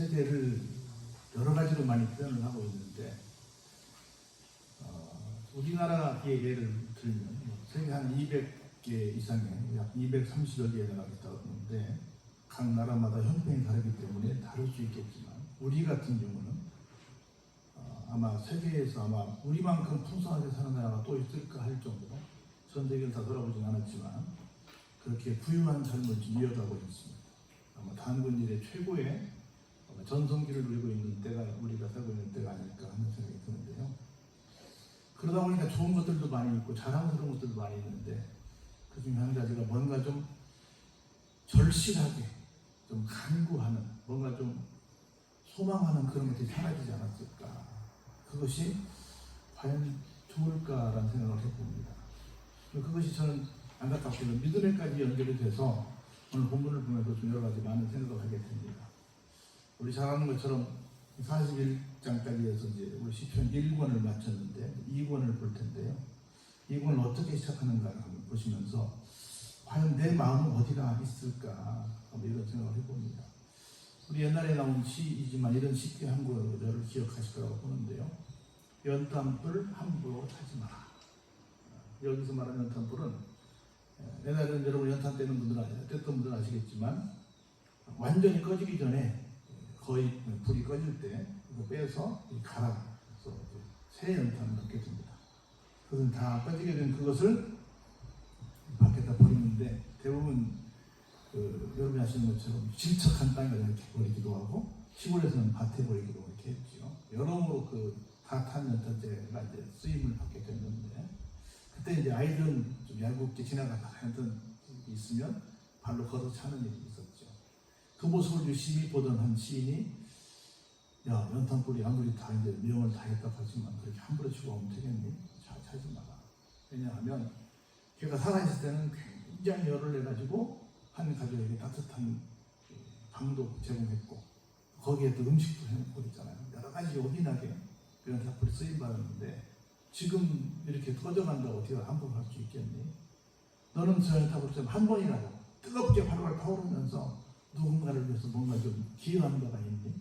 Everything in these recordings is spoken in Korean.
세대를 여러 가지로 많이 표현을 하고 있는데, 우리나라의 예를 들면 세계 한 200개 이상의 약 230여 개의 나라가 있다고 하는데, 각 나라마다 형편이 다르기 때문에 다를 수 있겠지만, 우리 같은 경우는 아마 세계에서 아마 우리만큼 풍성하게 사는 나라가 또 있을까 할 정도로, 전 세계를 다 돌아보진 않았지만 그렇게 부유한 삶을 이어가고 있습니다. 아마 단군 일의 최고의 전성기를 누리고 있는 때가 우리가 살고 있는 때가 아닐까 하는 생각이 드는데요. 그러다 보니까 좋은 것들도 많이 있고 자랑스러운 것들도 많이 있는데, 그 중에 한 가지가 뭔가 좀 절실하게 좀 간구하는, 뭔가 좀 소망하는 그런 것들이 사라지지 않았을까. 그것이 과연 좋을까라는 생각을 해봅니다. 그것이 저는 안타깝게도 믿음에까지 연결이 돼서 오늘 본문을 보면서 좀 여러 가지 많은 생각을 하게 됩니다. 우리 잘 아는 것처럼 41장까지 해서 이제 우리 시편 1권을 마쳤는데 2권을 볼 텐데요. 2권을 어떻게 시작하는가를 한번 보시면서 과연 내 마음은 어디가 있을까 한번 이런 생각을 해봅니다. 우리 옛날에 나온 시이지만 이런 시기 한 구절을 기억하실 거라고 보는데요. 연탄불 함부로 타지 마라. 여기서 말하는 연탄불은, 옛날에는 여러분 연탄 떼는 분들은 아시겠지만 완전히 꺼지기 전에 거의 불이 꺼질 때 이거 빼서 갈아 새 연탄을 넣게 됩니다. 그것은 다 꺼지게 된 그것을 밖에다 버리는데, 대부분 여러분이 아시는 것처럼 질척한 땅에 이렇게 버리기도 하고 시골에서는 밭에 버리기도 이렇게 했죠. 여러모로 다 탄 연탄재가 이제 쓰임을 받게 됐는데, 그때 이제 아이들은 좀 얄궂게 지나가다 하여튼 있으면 발로 걷어 차는 일이 있었죠. 그 모습을 유심히 보던 한 시인이, 야, 연탄불이 아무리 다 이제 명을 다 했다고 하지만 그렇게 함부로 치고 오면 되겠니? 차지 마라. 왜냐하면 걔가 살아있을 때는 굉장히 열을 내가지고 한 가족에게 따뜻한 방도 제공했고, 거기에 또 음식도 해놓고 있잖아요. 여러 가지 요긴하게 연탄불이 쓰임받았는데, 지금 이렇게 꺼져간다고 어떻게 함부로 할 수 있겠니? 너는 저 연탄불 한 번이라도 뜨겁게 활활 타오르면서 누군가를 위해서 뭔가 좀 기여하는 바가 있니?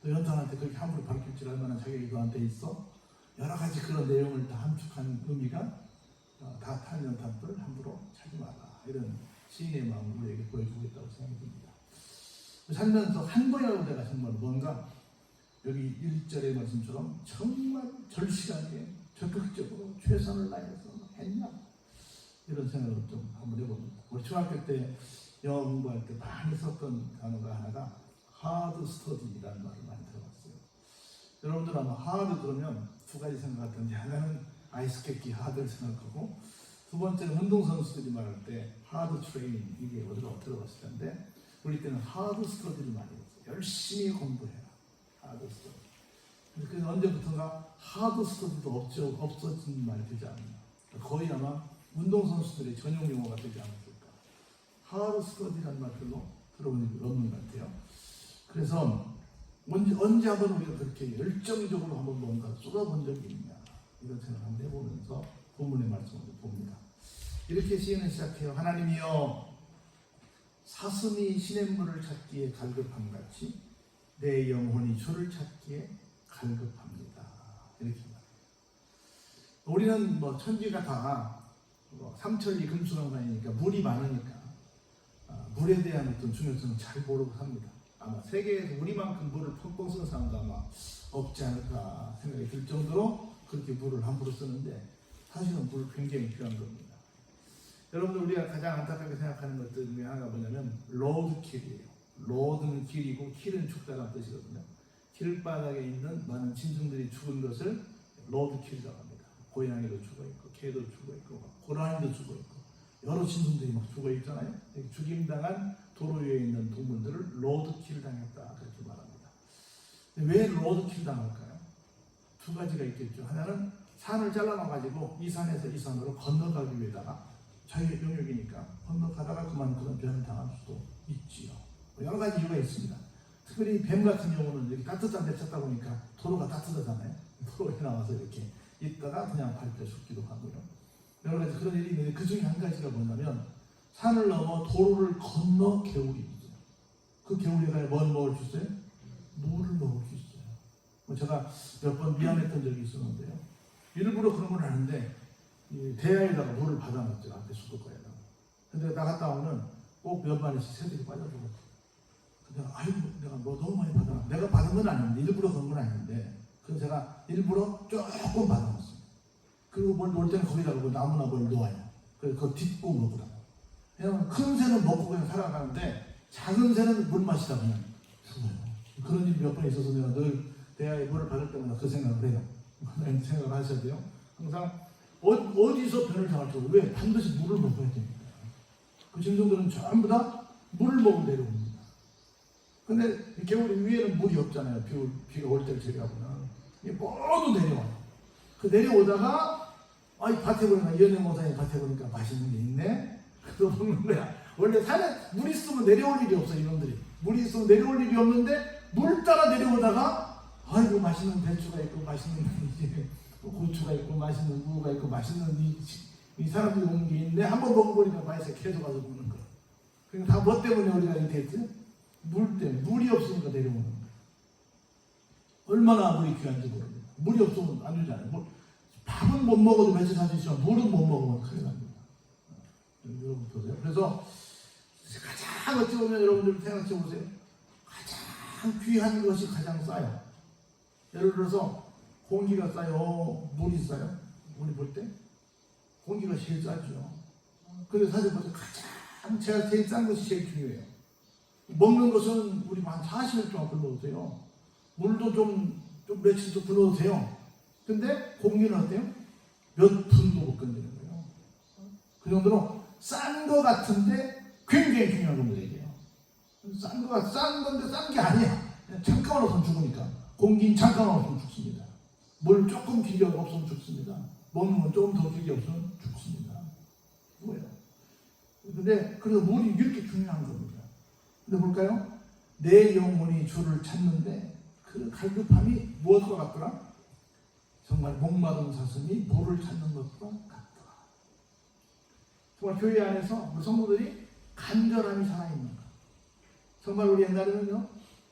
또 연탄한테 그렇게 함부로 가르칠 줄 알만한 자격이 너한테 있어? 여러 가지 그런 내용을 다 함축한 의미가 다 탄 연탄불 함부로 차지 마라. 이런 시인의 마음을 우리에게 보여주고 있다고 생각이 듭니다. 살면서 한 번이라도 내가 정말 뭔가 여기 1절의 말씀처럼 정말 절실하게 적극적으로 최선을 다해서 했냐, 이런 생각을 좀 한번 해봅니다. 우리 중학교 때 영어 공부할 때 많이 썼던 단어가 하나가 hard study라는 말을 많이 들어봤어요. 여러분들 아마 hard 그러면 두 가지 생각할 텐데, 하나는 아이스케이크 hard를 생각하고, 두 번째는 운동선수들이 말할 때 hard training, 이게 어디로 들어봤을 텐데, 우리 때는 hard study를 많이 했어요. 열심히 공부해라. hard study. 그래서 언제부턴가 hard study도 없어진 말이 되지 않나. 거의 아마 운동선수들의 전용 용어가 되지 않았을까. hard study라는 말 별로 들어본 적이 없는 것 같아요. 그래서 언제 한번 우리가 그렇게 열정적으로 한번 뭔가 쏟아본 적이 있냐, 이런 생각을 한번 해보면서 본문의 말씀을 봅니다. 이렇게 시인은 시작해요. 하나님이여, 사슴이 시냇물을 찾기에 갈급함같이 내 영혼이 주를 찾기에 갈급합니다. 이렇게 말해요. 우리는 뭐 천지가 다 삼천리 금수강산이니까 물이 많으니까 물에 대한 어떤 중요성을 잘 모르고 삽니다. 아마 세계에서 우리만큼 물을 펑펑 쓰는 사람도 아마 없지 않을까 생각이 들 정도로 그렇게 물을 함부로 쓰는데, 사실은 물 굉장히 필요한 겁니다. 여러분들, 우리가 가장 안타깝게 생각하는 것들 중에 하나가 뭐냐면 로드킬이에요. 로드는 길이고 킬은 죽다라는 뜻이거든요. 길바닥에 있는 많은 짐승들이 죽은 것을 로드킬이라고 합니다. 고양이도 죽어있고 개도 죽어있고 고라니도 죽어있고 여러 짐승들이 막 죽어있잖아요. 죽임당한 도로 위에 있는 동물들을 로드킬 당했다, 그렇게 말합니다. 왜 로드킬 당할까요? 두 가지가 있겠죠. 하나는 산을 잘라놔가지고 이 산에서 이 산으로 건너가기 위해다가 자기의 영역이니까 건너가다가 그만 그런 변을 당할 수도 있지요. 여러 가지 이유가 있습니다. 특별히 뱀 같은 경우는 이렇게 따뜻한 데 찾다 보니까 도로가 따뜻하잖아요. 도로에 나와서 이렇게 있다가 그냥 밟혀 죽기도 하고요. 여러 가지 그런 일이 있는데, 그 중에 한 가지가 뭐냐면 산을 넘어 도로를 건너 개울이 있어요. 그 개울에 가야 뭘 먹을 수 있어요? 물을 먹을 수 있어요. 제가 몇 번 미안했던 적이 있었는데요. 일부러 그런 건 아닌데 대야에다가 물을 받아놨죠. 앞에 수도가에다가. 근데 나갔다 오면 꼭 몇 마리씩 새들이 빠져들고. 근데 아이고 내가 뭐 너무 많이 받아놨. 내가 받은 건 아닌데 일부러 그런 건 아닌데 그래서 제가 일부러 조금 받아놨어요. 그리고 뭘 놓을 때는 거기다가 뭐 나무나 뭘 놓아요. 그래서 그거 딛고 먹으라고. 왜냐면 큰 새는 먹고 그냥 살아가는데 작은 새는 물 마시다 그냥 죽어요. 그런 일이 몇 번 있어서 내가 늘 대야에 물을 받을 때마다 그 생각을 해요. 생각을 하셔야 돼요. 항상 어디서 변을 당할지 모르고 왜 반드시 물을 먹어야 됩니다. 그 짐승들은 전부 다 물을 먹으러 내려옵니다. 근데 겨울 위에는 물이 없잖아요. 비가 올 때를 제외하고는. 모두 내려와요. 그 내려오다가 이 밭에 보니까 이현영 목사님 밭에 보니까 맛있는 게 있네. 그래서 먹는 거야. 원래 산에 물 있으면 내려올 일이 없어 이놈들이. 물이 있으면 내려올 일이 없는데 물 따라 내려오다가 아이고 맛있는 배추가 있고 맛있는 고추가 있고 맛있는 무가 있고 맛있는 이 사람들이 먹는 게 있네. 한번 먹어보니까 맛있어. 계속 가서 먹는 거야. 그러니까 다 뭐 때문에 우리가 이렇게 됐지? 물 때문에. 물이 없으니까 내려오는 거야. 얼마나 물이 귀한지 모릅니다. 물이 없으면 안 되잖아요. 밥은 못 먹어도 며칠 살 수 있지만 물은 못 먹으면 큰일 납니다. 여러분 보세요. 그래서 가장 어찌 보면 여러분들 생각해 보세요. 가장 귀한 것이 가장 싸요. 예를 들어서 공기가 싸요, 물이 싸요. 우리 볼 때 공기가 제일 싸죠. 근데 사실 보세요. 가장 제일 싼 것이 제일 중요해요. 먹는 것은 우리 한 40일 동안 불러오세요. 물도 좀 며칠 좀 불러오세요. 근데 공기는 어때요? 몇 분도 못 건드는 거예요. 그 정도로 싼 거 같은데 굉장히 중요한 겁니다. 이게요. 싼 건데 싼 게 아니야. 그냥 잠깐만 없으면 죽으니까. 공기는 잠깐만 없으면 죽습니다. 물 조금 길게 없으면 죽습니다. 먹는 건 조금 더 길게 없으면 죽습니다. 뭐예요? 근데 그래서 물이 이렇게 중요한 겁니다. 근데 볼까요? 내 영혼이 주를 찾는데 그 갈급함이 무엇과 같더라? 정말 목마른 사슴이 물을 찾는 것과 같더라. 정말 교회 안에서 우리 성도들이 간절함이 살아있는 것. 정말 우리 옛날에는요,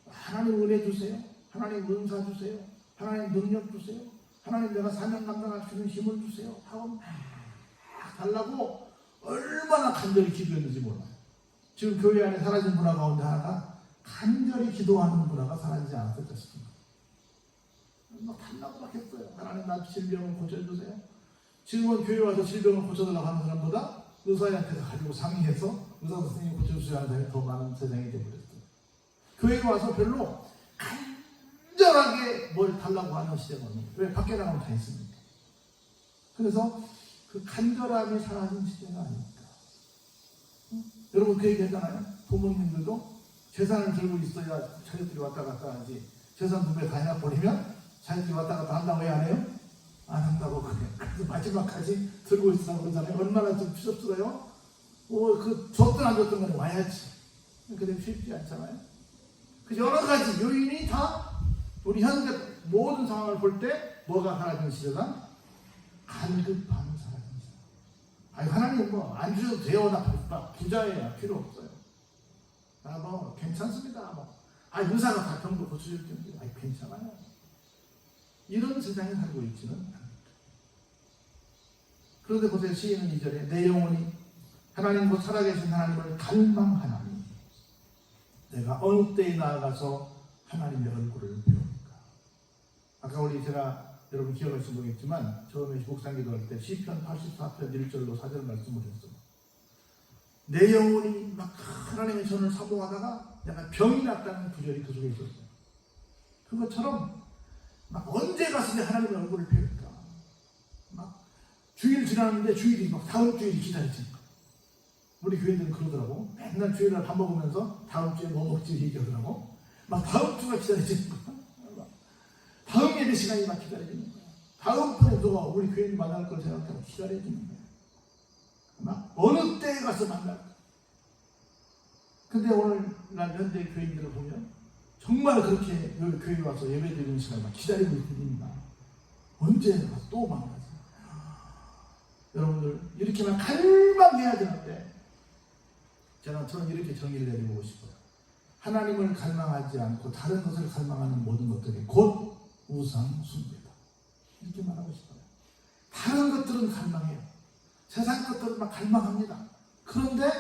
하나님 은혜 주세요. 하나님 은사 주세요. 하나님 능력 주세요. 하나님 내가 사명 감당할 수 있는 힘을 주세요. 하고 막 달라고 얼마나 간절히 기도했는지 몰라요. 지금 교회 안에 사라진 문화 가운데 하나가 간절히 기도하는 문화가 사라지지 않았을까 싶습니다. 막 달라고 막 했어요. 하나님 나 질병을 고쳐주세요. 지금은 교회 와서 질병을 고쳐달라고 하는 사람보다 의사한테 가지고 상의해서 의사 선생님이 고쳐주셔야 하는 사람이 더 많은 세상이 되어버렸어요. 교회에 와서 별로 간절하게 뭘 달라고 하는 시대가 없는 거예요. 왜? 밖에 나가면 다 있습니다. 그래서 그 간절함이 사라진 시대가 아닙니까? 여러분 그 얘기 했잖아요. 부모님들도 재산을 들고 있어야 자녀들이 왔다 갔다 하지. 재산 두 배 다 해놔버리면 자녀들이 왔다 갔다 한다고 왜 안 해요? 안 한다고 그래요. 그래서 마지막까지 들고 있으라고 그러잖아요. 얼마나 좀 추접스러워요? 그 줬든 안 줬든 간에 와야지. 그게 쉽지 않잖아요. 그 여러 가지 요인이 다 우리 현재 모든 상황을 볼 때 뭐가 사라지는 시대다? 간급함이 사라지는 시대. 아니 하나님 뭐 안 주셔도 돼요. 나 부자예요. 필요 없어요. 나 뭐 괜찮습니다. 뭐. 의사가 다 병도 고쳐줄 텐데. 괜찮아요. 이런 세상에 살고 있지는 않습니다. 그런데 보세요. 시인은 2절에 내 영혼이 하나님 곧 살아계신 하나님을 갈망하나니 내가 어느 때에 나아가서 하나님의 얼굴을 배웁니까? 아까 제가 여러분 기억하실지 모르겠지만 처음에 목상 기도할 때 시편 84편 1절로 4절 말씀을 했어요. 내 영혼이 막 하나님의 전을 사모하다가 약간 병이 났다는 구절이 그 속에 있었어요. 그것처럼 막 언제 가서 이제 하나님의 얼굴을 배울까? 막 주일 지나는데 주일이 막 다음 주일이 기다려지는 거예요. 우리 교인들은 그러더라고. 맨날 주일날 밥 먹으면서 다음 주에 뭐 먹지 얘기하더라고. 막 다음 주가 기다려지는 거야. 다음 예배 시간이 막 기다려지는 거야. 다음번에 누가 우리 교인 만날 걸 생각하고 기다려지는 거야. 막 어느 때에 가서 만날까? 근데 오늘날 현대 교인들을 보면 정말 그렇게 여기 교회 와서 예배 드리는 시간을 막 기다리고 있습니다. 언제 가서 또 만나지? 여러분들 이렇게만 갈망해야 되는데 저는 이렇게 정의를 내려보고 싶어요. 하나님을 갈망하지 않고 다른 것을 갈망하는 모든 것들이 곧 우상 숭배다. 이렇게 말하고 싶어요. 다른 것들은 갈망해요. 세상 것들은 막 갈망합니다. 그런데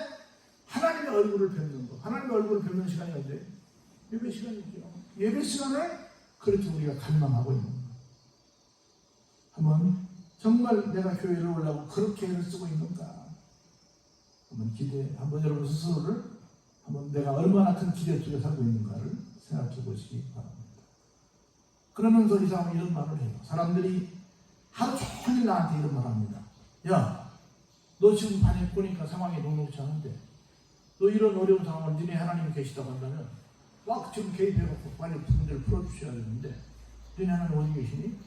하나님의 얼굴을 뵙는 거, 하나님의 얼굴을 뵙는 시간이 언제예요? 예배 시간이죠. 예배 시간을 그렇게 우리가 갈망하고 있는 거예요. 한번 정말 내가 교회를 오려고 그렇게 애를 쓰고 있는가? 한번 여러분 스스로를 한번 내가 얼마나 큰 기대 속에 살고 있는가를 생각해 보시기 바랍니다. 그러면서 이 사람은 이런 말을 해요. 사람들이 하루 종일 나한테 이런 말을 합니다. 야, 너 지금 반에 보니까 상황이 녹록지 않은데 너 이런 어려운 상황을 니네 하나님이 계시다고 한다면 막 지금 개입해갖고 빨리 문제를 풀어주셔야 되는데 니네 하나님 어디 계시니?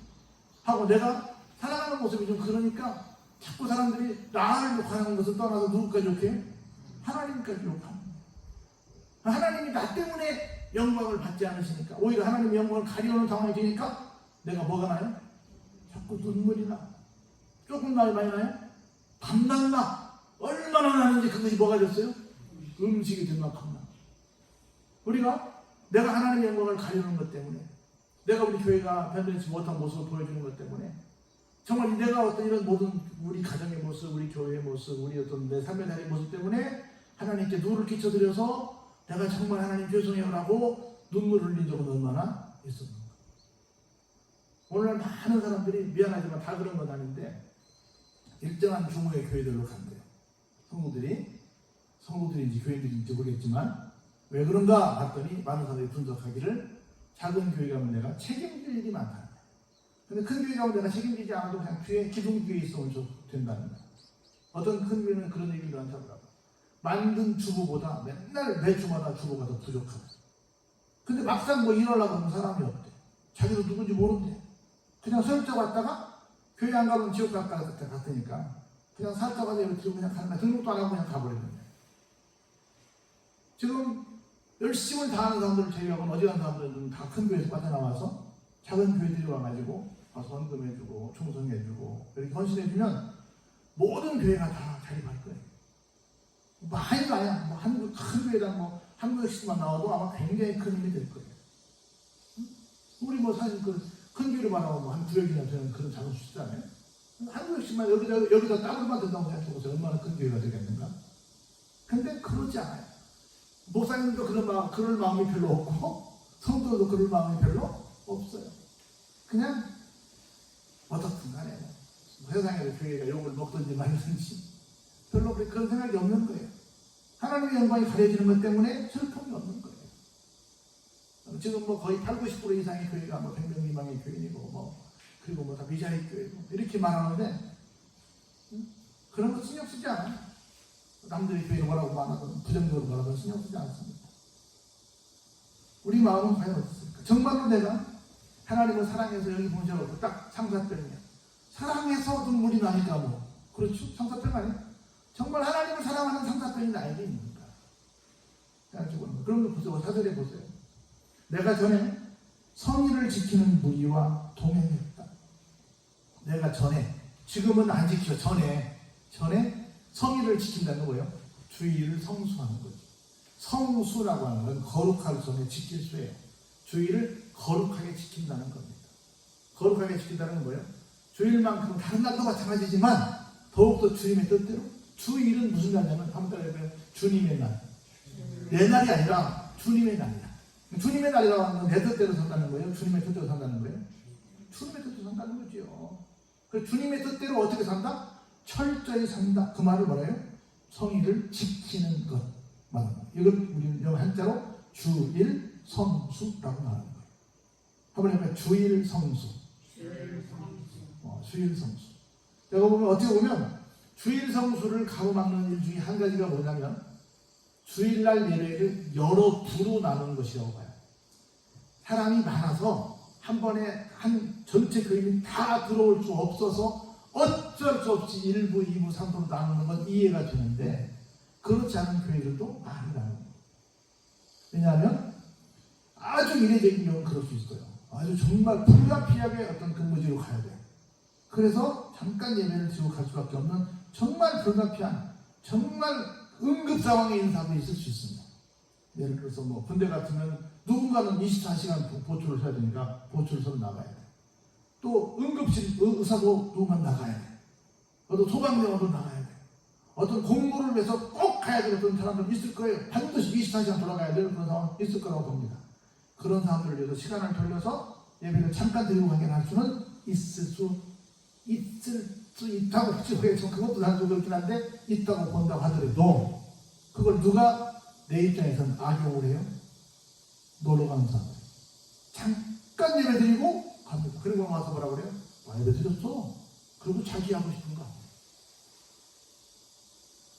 하고 내가 살아가는 모습이 좀 그러니까 자꾸 사람들이 나를 욕하는 것을 떠나서 누구까지 욕해? 하나님까지 욕합니다. 하나님이 나 때문에 영광을 받지 않으시니까 오히려 하나님의 영광을 가려는 상황이 되니까 내가 뭐가 나요? 자꾸 눈물이 나. 조금 나요? 많이 나요? 밤낮 나. 얼마나 나는지 그것이 뭐가 됐어요? 음식이 된 만큼 나. 우리가 내가 하나님의 영광을 가려는 것 때문에 내가 우리 교회가 변변치 못한 모습을 보여주는 것 때문에 정말 내가 어떤 이런 모든 우리 가정의 모습, 우리 교회의 모습, 우리 어떤 내 삶의 달의 모습 때문에 하나님께 누를 끼쳐드려서 내가 정말 하나님 죄송해요라고 눈물을 흘린 적은 얼마나 있었는가. 오늘날 많은 사람들이 미안하지만 다 그런 건 아닌데 일정한 규모의 교회들로 간대요. 성도들인지 교인들인지 모르겠지만 왜 그런가 봤더니 많은 사람들이 분석하기를 작은 교회 가면 내가 책임질 일이 많다. 근데 큰 교회 가면 내가 책임지지 않아도 그냥 뒤에 기둥교회에 있으면 된다는 거야. 어떤 큰 교회는 그런 얘기를 하더라고요. 만든 주부보다 맨날 매 주마다 주부가 더 부족하다. 근데 막상 뭐 일하려고 하면 사람이 없대. 자기도 누군지 모른대. 그냥 설정 왔다가 교회 안 가면 지옥 갈 것 같으니까 그냥 살짝 와서 여기 들고 그냥 가는 거야. 등록도 안 하고 그냥 가버리는 거야. 지금 열심을 다하는 사람들을 제외하고는 어디 간 사람들은 다 큰 교회에서 빠져나와서 작은 교회들이 와가지고 와서 헌금해주고 충성해주고 이렇게 헌신해주면 모든 교회가 다 자립할 거예요. 많이 가야 뭐 한국 큰 교회당 뭐 한국역씩만 나와도 아마 굉장히 큰 힘이 될 거예요. 우리 뭐 사실 큰 교회를 말하면 뭐 한 900이나 되는 그런 작은 수치잖아요. 한국역씩만 여기다 따블만 된다고 생각해보세요. 얼마나 큰 교회가 되겠는가? 근데 그러지 않아요. 목사님도 그럴 마음이 별로 없고 성도도 그럴 마음이 별로 없어요. 그냥 어떻든 간에 세상에서 교회가 욕을 먹든지 말든지 별로 그런 생각이 없는 거예요. 하나님의 영광이 가려지는 것 때문에 슬픔이 없는 거예요. 지금 뭐 거의 80-90% 이상의 교회가 뭐 100명 미만의 교인이고 그리고 뭐 다 미자의 교회고 이렇게 말하는데 그런 거 신경 쓰지 않아요. 남들이 교회를 뭐라고 말하든 부정적으로 말하든 신경 쓰지 않습니다. 우리 마음은 과연 어떻습니까? 정말로 내가 하나님을 사랑해서 여기 보셔서 딱 상사병이야. 사랑해서 눈물이 나니까 뭐 그렇죠? 상사병 아니야? 정말 하나님을 사랑하는 상사병이 나에게 있는가? 그런 거 보세요. 사절에 보세요. 내가 전에 성의를 지키는 무리와 동행했다. 내가 전에, 지금은 안 지켜. 전에 성의를 지킨다는 거예요. 주의를 성수하는 거죠. 성수라고 하는 건 거룩할 성에 지킬 수예요. 주의를 거룩하게 지킨다는 겁니다. 거룩하게 지킨다는 건 뭐예요? 주일만큼 다른 날도 마찬가지지만 더욱더 주님의 뜻대로. 주일은 무슨 날이냐면 한번 따라해보면 주님의 날. 내 날이 아니라 주님의 날이다. 주님의 날이라고 하는 건 내 뜻대로 산다는 거예요? 주님의 뜻대로 산다는 거예요? 주님의 뜻대로 산다는 거죠. 그 주님의 뜻대로 어떻게 산다? 철저히 산다. 그 말을 뭐래요? 성의를 지키는 것 말합니다. 이걸 우리는 한자로 주일 성수라고 말하는 거예요. 한번 해볼까요? 주일 성수. 주일 성수. 내가 보면 어떻게 보면 주일 성수를 가로막는 일 중에 한 가지가 뭐냐면 주일날 예배를 여러 부로 나누는 것이라고 봐요. 사람이 많아서 한 번에 한 전체 교인이 다 들어올 수 없어서 어쩔 수 없이 1부, 2부, 3부로 나누는 건 이해가 되는데 그렇지 않은 교회들도 많이 나눠요. 왜냐하면 아주 이례적인 경우는 그럴 수 있어요. 아주 정말 불가피하게 어떤 근무지로 가야 돼요. 그래서 잠깐 예배를 드리고 갈 수밖에 없는 정말 불가피한 정말 응급 상황에 있는 사람도 있을 수 있습니다. 예를 들어서 뭐 군대 같으면 누군가는 24시간 보초를 해야 되니까 보초를 서로 나가야 돼. 또 응급실 의사도 누군가 나가야 돼. 어떤 소방대원도 나가야 돼. 어떤 공무를 위해서 꼭 가야 되는 그런 사람들 있을 거예요. 반드시 24시간 돌아가야 되는 그런 상황 있을 거라고 봅니다. 그런 사람들을 위해서 시간을 돌려서 예배를 잠깐 드리고 가게 할 수는 있을 수 있다고 하죠. 그것도 사실 그렇긴 한데 있다고 본다고 하더라도 그걸 누가 내 입장에서는 악용을 해요? 놀러 가는 사람들. 잠깐 예배 드리고 갑니다. 그리고 와서 뭐라 그래요? 예배 드렸어. 그리고 자기 하고 싶은 거.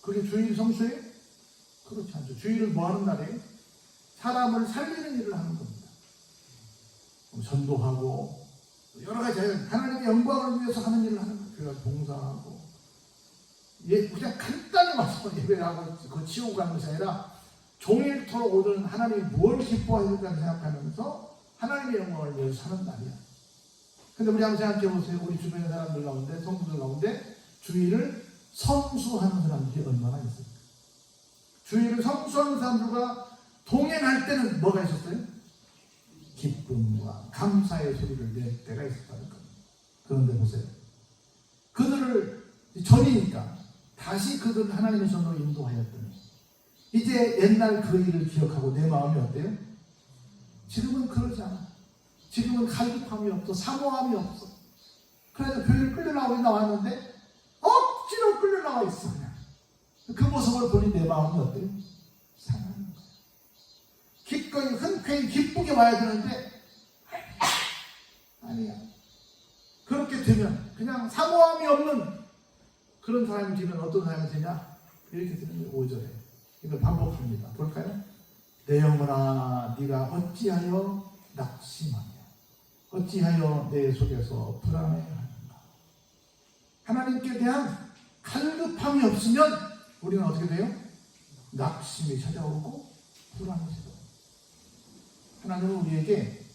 그게 주일 성수예요? 그렇지 않죠. 주일은 뭐 하는 날이에요? 사람을 살리는 일을 하는 겁니다. 전도하고 여러 가지 하나님의 영광을 위해서 하는 일을 하는 거예요. 교회 봉사하고 그냥 간단히 와서 예배하고 그 치우고 가는 것이 아니라 종일토록 오늘 하나님이 뭘 기뻐하실까 생각하면서 하나님의 영광을 위해서 사는 날이야. 근데 우리 한번 생각해 보세요. 우리 주변의 사람들 가운데, 성도들 가운데 주일을 성수하는 사람들이 얼마나 있을까? 주일을 성수하는 사람들과 동행할 때는 뭐가 있었어요? 기쁨과 감사의 소리를 낼 때가 있었다는 겁니다. 그런데 보세요. 그들을 전이니까 다시 그들 하나님의 손으로 인도하였더니 이제 옛날 그 일을 기억하고 내 마음이 어때요? 지금은 그러지 않아. 지금은 갈급함이 없어. 사모함이 없어. 그래서 교회를 끌려나오고 나왔는데 억지로 끌려나와 있어. 그냥. 그 모습을 보니 내 마음이 어때요? 상하는 거야. 기꺼이 흔쾌히 기쁘게 와야 되는데 아니야. 그렇게 되면 그냥 사모함이 없는 그런 사람이 되면 어떤 사람이 되냐? 이렇게 되는 거예요. 5절에. 이걸 반복합니다. 볼까요? 내 영혼아 네가 어찌하여 낙심하며 어찌하여 내 속에서 불안해하는가. 하나님께 대한 갈급함이 없으면 우리는 어떻게 돼요? 낙심이 찾아오고 불안이 찾아오고. 하나님은 우리에게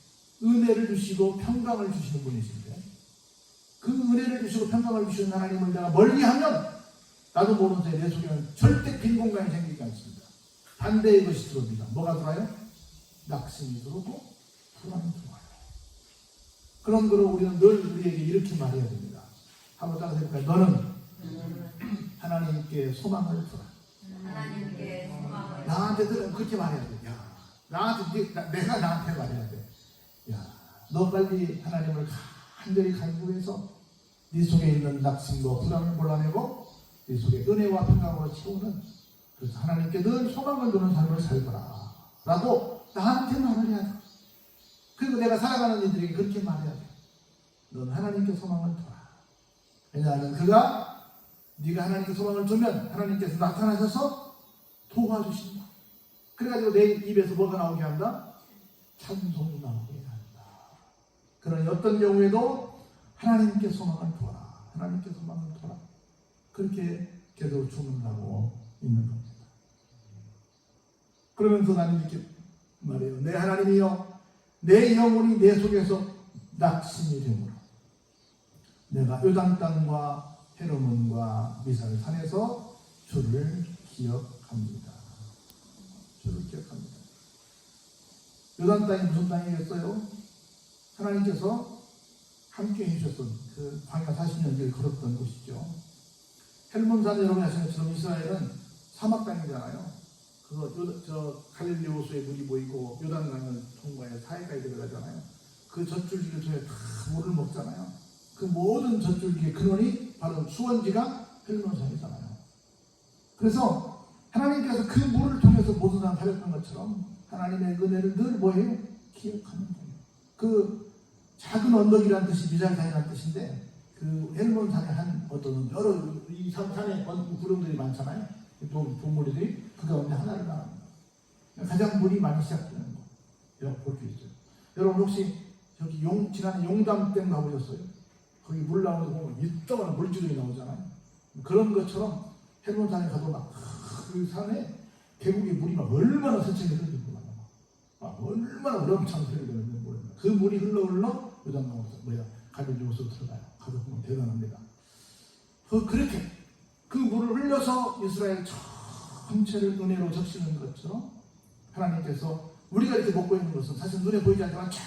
은혜를 주시고 평강을 주시는 분이신데 그 은혜를 주시고 평강을 주시는 하나님을 내가 멀리하면 나도 모르는 사이에 내 속에는 절대 빈 공간이 생기지 않습니다. 반대의 것이 들어옵니다. 뭐가 들어와요? 낙심이 들어오고 불안이 들어와요. 그런 거로 우리는 늘 우리에게 이렇게 말해야 됩니다. 한번 따라서 해볼까요? 너는 하나님께 소망을 두라. 하나님께 소망을 나한테도 그렇게 말해야 돼. 야, 내가 나한테 말해야 돼. 야, 너 빨리 하나님을 간절히 간구해서 네 속에 있는 낙심과 불안을 몰아내고 네 속에 은혜와 평강으로 채우는 그래서 하나님께 늘 소망을 두는 삶을 살거라 라고 나한테 말을 해야 돼. 그리고 내가 살아가는 이들에게 그렇게 말해야 돼. 넌 하나님께 소망을 둬라. 왜냐하면 네가 하나님께 소망을 두면 하나님께서 나타나셔서 도와주신다. 그래가지고 내 입에서 뭐가 나오게 한다? 찬송이 나오게 한다. 그러니 어떤 경우에도 하나님께 소망을 두어라. 하나님께 소망을 두어라. 그렇게 계속 주문하고 있는 겁니다. 그러면서 나는 이렇게 말해요. 내 하나님이여 내 영혼이 내 속에서 낙심이 되므로 내가 요단 땅과 헤르몬과 미사를 산에서 주를 기억합니다. 주를 기억합니다. 요단 땅이 무슨 땅이겠어요? 하나님께서 함께 해주셨던 그 광야 40년을 걸었던 곳이죠. 헬몬산 여러분이 아시는 것처럼 이스라엘은 사막 땅이잖아요. 저 갈릴리 호수에 물이 모이고 요단강을 통과해 사해까지 들어가잖아요. 그 젖줄기를 통해 다 물을 먹잖아요. 그 모든 젖줄기의 근원이 바로 수원지가 헬몬산이잖아요. 그래서 하나님께서 그 물을 통해서 모든 사람 살렸던 것처럼 하나님의 은혜를 늘 뭐예요? 기억하는 거예요. 그 작은 언덕이라는 뜻이 미잘산이라는 뜻인데 그 헬몬산에 한 어떤 여러 이 산에 구름들이 많잖아요. 동물들이 그 가운데 하나를 말합니다. 가장 물이 많이 시작되는 거. 여러분 볼 수 있어요. 여러분 혹시 저기 지난해 용담댐 가보셨어요? 거기 물 나오는 거 보면 이따가는 물줄이 나오잖아요. 그런 것처럼 헬몬산에 가도 막 그 산에 계곡의 물이 막 얼마나 세차게 흐르는지 몰라. 얼마나 우렁찬 소리가 되는지 모릅니다. 그 물이 흘러 요단강으로 갈릴리 호수로 들어가요. 가서 보면 대단합니다. 그렇게 그 물을 흘려서 이스라엘 전체를 은혜로 적시는 것처럼 하나님께서 우리가 이렇게 먹고 있는 것은 사실 눈에 보이지 않지만 저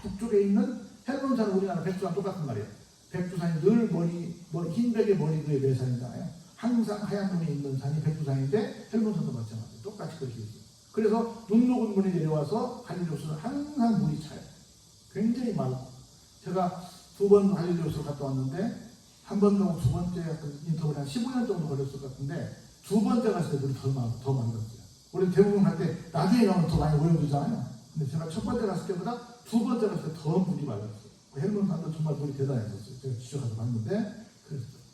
북쪽에 있는 헬몬산은 우리나라 백두산 똑같은 말이에요. 백두산이 늘 흰백의 머리 위에 매산이잖아요. 항상 하얀 눈이 있는 산이 백두산인데 헬몬산도 마찬가지예요. 똑같이 그렇게 있어요. 그래서 눈 녹은 물이 내려와서 갈릴리호수는 항상 물이 차요. 굉장히 맑고. 제가 2번 갈릴리호수를 갔다 왔는데 한 번 가고 2번째 인터벌이 한 15년 정도 걸렸을 것 같은데 2번째 갔을 때 물이 더 맑았어요. 우리 대부분 갈 때 나중에 가면 더 많이 오염되잖아요. 근데 제가 첫 번째 갔을 때보다 2번째 갔을 때 더 물이 맑았어요. 헬몬산도 정말 물이 대단했었어요. 제가 직접 가서 봤는데 그랬어요.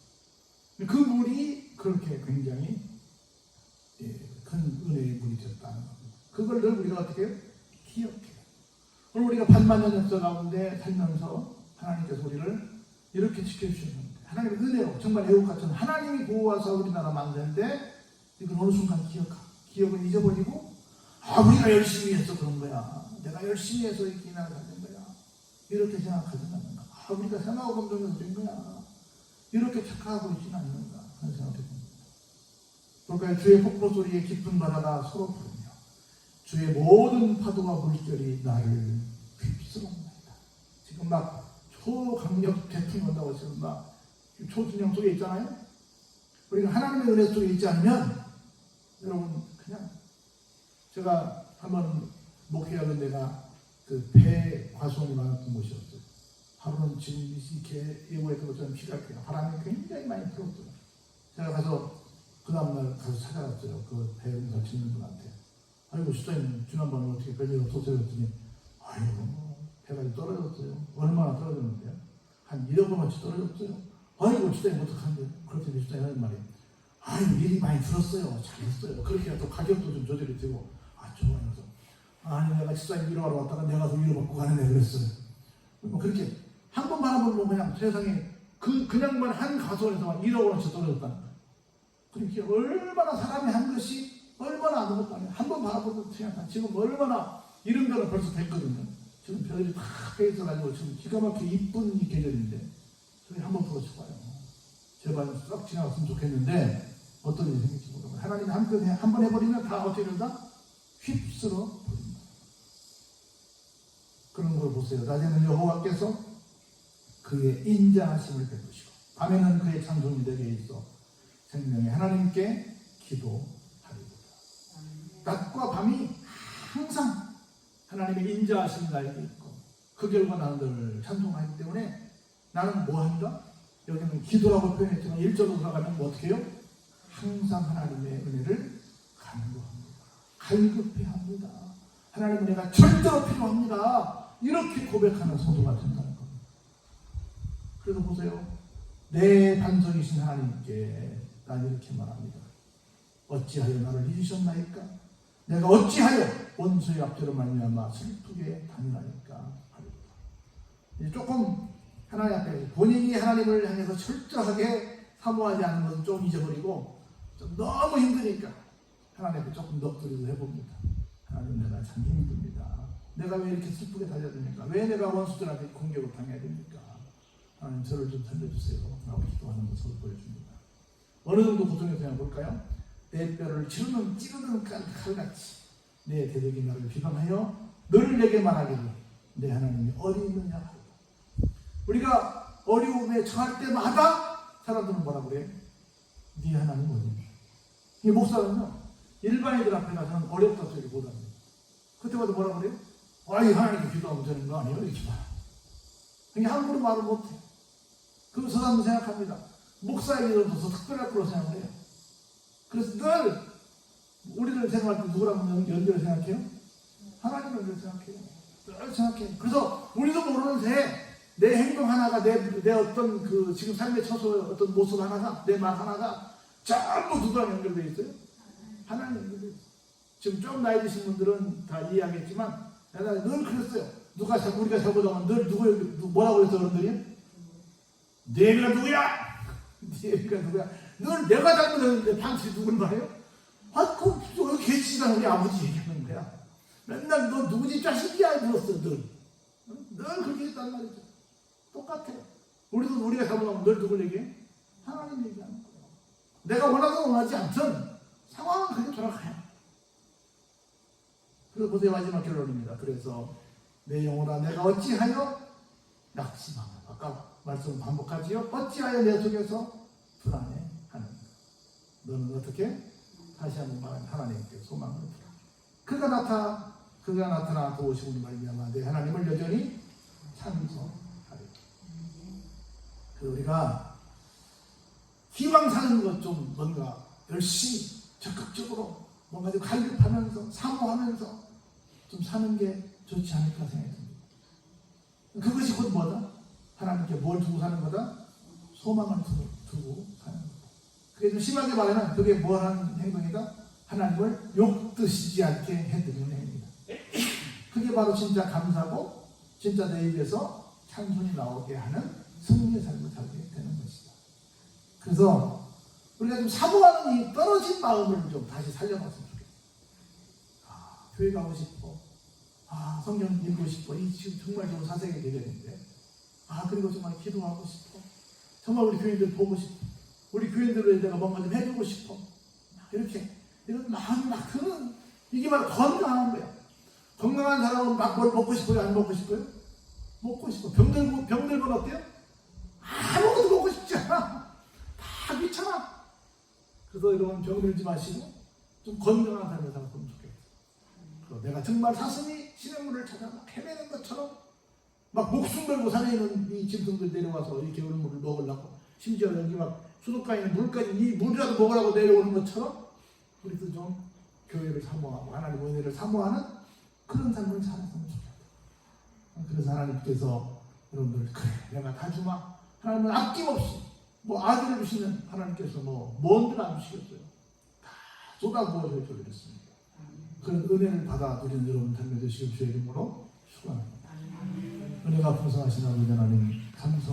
그 물이 그렇게 굉장히 큰 은혜의 물이 되었다는 겁니다. 그걸 늘 우리가 어떻게 해요? 기억해요. 오늘 우리가 반만년 역사 가운데 살면서 하나님께서 우리를 이렇게 지켜주시는 겁니다. 하나님의 은혜로 정말 애국 같은 하나님이 보호하사 우리나라 만드는데 이건 어느 순간 기억은 잊어버리고 우리가 열심히 해서 그런 거야. 내가 열심히 해서 이렇게 이 나라를 가진 거야. 이렇게 생각하지는 않는가. 우리가 생각하고 검정해서 된 거야. 이렇게 착각하고 있지는 않는가 하는 생각이 듭니다. 그러니까 주의 폭포 소리에 깊은 바다가 서로 부르며 주의 모든 파도와 물결이 나를 휩쓸어옵니다. 지금 막 초강력 태풍 온다고 지금 막 초진영 속에 있잖아요. 우리가 하나님의 은혜 속에 있지 않으면 여러분 그냥 제가 한번 목회하는 데가 그 배 과수원이 많았던 곳이었어요. 하루는 지금 이렇게 예고했던 것처럼 비가 바람이 굉장히 많이 불었어요. 제가 가서 그 다음날 가서 찾아갔어요. 그 배 운사 짓는 분한테. 아이고 집사님 지난번에 어떻게 별일 없었어요? 그랬더니 아이고 배가 떨어졌어요. 얼마나 떨어졌는데요? 한 1억 원어치 떨어졌어요. 아이고 집사님 어떡한데? 그랬더니 집사님 하는 말이 아이고 일이 많이 줄었어요. 잘했어요. 그렇게 또 가격도 좀 조절이 되고 좋아요. 아니 내가 집사님 위로하러 왔다가 내가 더 위로받고 가네 그랬어요. 뭐 그렇게 한 번 바라보면 그냥 세상에 그냥만 한 가수원에서만 1억 원어치 떨어졌다는 거예요. 그렇게 얼마나 사람이 한 것이 얼마나 아무것도 아니에요. 한 번 바라보면 그냥 지금 얼마나 이런 거는 벌써 됐거든요. 지금 별이 다 빼있어가지고 지금 기가 막히게 이쁜 이 계절인데 저희 한번 보러쳐 봐요. 제발 썩 지나갔으면 좋겠는데 어떤 일이 생길지 모르고 하나님이 한 번 해버리면 다 어떻게 된다? 휩쓸어 버린다. 그런 걸 보세요. 낮에는 여호와께서 그의 인자하심을 베푸시고 밤에는 그의 찬송이 내게 있어 생명의 하나님께 기도하리로다. 낮과 밤이 항상 하나님의 인자하심이 나에게 있고 그 결과 나는 늘 찬송하기 때문에 나는 뭐 한다? 여기는 기도라고 표현했지만 1절로 들어가면 뭐 어떻게 해요? 항상 하나님의 은혜를 간구합니다. 갈급해합니다. 하나님 은혜가 절대로 필요합니다. 이렇게 고백하는 성도가 된다는 겁니다. 그래서 보세요. 내 반석이신 하나님께 난 이렇게 말합니다. 어찌하여 나를 잊으셨나이까? 내가 어찌하여 원수의 앞뒤로 말미암아 슬프게 다니나이까? 이제 조금 하나님 앞에 본인이 하나님을 향해서 철저하게 사모하지 않는 것은 좀 잊어버리고 좀 너무 힘드니까 하나님 앞에 조금 넋두리도 해봅니다. 하나님 내가 참 힘듭니다. 내가 왜 이렇게 슬프게 달려야 됩니까? 왜 내가 원수들한테 공격을 당해야 됩니까? 하나님 저를 좀 살려주세요. 라고 기도하는 모습을 보여줍니다. 어느 정도 고통이 되냐 볼까요? 내 뼈를 찌르는 칼같이 내 대적이 나를 비방하여 너를 내게 말하기를 내 하나님이 어디 있느냐 하고 우리가 어려움에 처할 때마다 사람들은 뭐라고 그래요? 네 하나님 어디 있냐? 이 목사는요 일반인들 앞에 가서는 어렵다 소리 못합니다. 그때마다 뭐라고 그래요? 아이 하나님께 기도하면 되는 거 아니에요? 이렇게 봐. 그냥 함부로 말을 못해. 그 사람도 생각합니다. 목사에게도 더 특별할 거라고 생각해요. 그래서 늘 우리를 생각할 때 누구랑 연결을 생각해요? 하나님을 연결 생각해요. 늘 생각해요. 그래서 우리도 모르는 새에 내 행동 하나가 내 어떤 그 지금 삶의 처소의 어떤 모습 하나가 내 말 하나가 전부 누구랑 연결되어 있어요? 하나님 연결되어 있어요. 지금 좀 나이 드신 분들은 다 이해하겠지만 내가 늘 그랬어요. 우리가 잘못하면 늘 뭐라고 그랬어 어른들이? 네 애가 누구야? 네 애가 누구야? 늘 내가 잘못했는데 당신이 누굴 말해요? 여기 계시잖아 우리 아버지 얘기하는 거야. 맨날 너 누구 집 자식이야 물었어 늘 그렇게 했단 말이죠. 똑같아요. 우리가 잘못하면 늘 누굴 얘기해? 하나님 얘기하는 거예요. 내가 원하든 원하지 않든 상황은 그렇게 돌아가요. 그래서 보세요, 마지막 결론입니다. 그래서 내 영혼아 내가 어찌하여 낙심하며, 아까 말씀 반복하지요. 어찌하여 내 속에서 불안해하는가. 너는 어떻게? 다시 한번 말하면 하나님께 소망을 두라. 그가 나타나 도우시고 말미암아 내 하나님을 여전히 찬송하리. 우리가 기왕 사는 것 좀 뭔가 열심히 적극적으로 뭔가 좀 갈급하면서 사모하면서 좀 사는 게 좋지 않을까 생각이 듭니다. 그것이 곧 뭐다? 하나님께 뭘 두고 사는 거다? 소망을 두고 사는 거다. 그게 좀 심하게 말하면 그게 뭘 하는 행동이다? 하나님을 욕드시지 않게 해드리는 행위다. 그게 바로 진짜 감사고 진짜 내 입에서 찬송이 나오게 하는 승리의 삶을 살게 되는 것이다. 그래서 우리가 좀 사모하는 이 떨어진 마음을 좀 다시 살려봤으면 좋겠다. 교회 가고 싶어. 성경 읽고 싶어. 이 지금 정말 좋은 사색의 계절인데. 그리고 정말 기도하고 싶어. 정말 우리 교인들 보고 싶어. 우리 교인들을 내가 뭔가 좀 해주고 싶어. 이렇게 이런 마음이 막 드는, 이게 바로 건강한 거야. 건강한 사람은 막 뭘 먹고 싶어요? 안 먹고 싶어요? 먹고 싶어. 병들면 어때요? 아무것도 먹고 싶지 않아. 다 귀찮아. 그래서 여러분 병들지 마시고 좀 건강한 삶을 살았으면 좋겠어요. 내가 정말 사슴이 시냇물을 찾아 막 헤매는 것처럼 막 목숨 걸고 산에 있는 이 짐승들 내려와서 이 개울물을 먹으려고, 심지어 여기 막 수도가에 있는 물까지 이 물이라도 먹으라고 내려오는 것처럼 우리도 좀 교회를 사모하고 하나님 은혜를 사모하는 그런 삶을 살았으면 좋겠다. 그래서 하나님께서 여러분들, 그래 내가 다 주마. 하나님은 아낌없이 아들을 주시면 하나님께서 뭔들 안 주시겠어요. 다 쏟아부어서 드렸습니다. 그런 은혜를 받아 누리는 여러분 닮아 되시길 주의 이름으로 축원합니다. 은혜가 풍성하신 아버지 하나님 감사.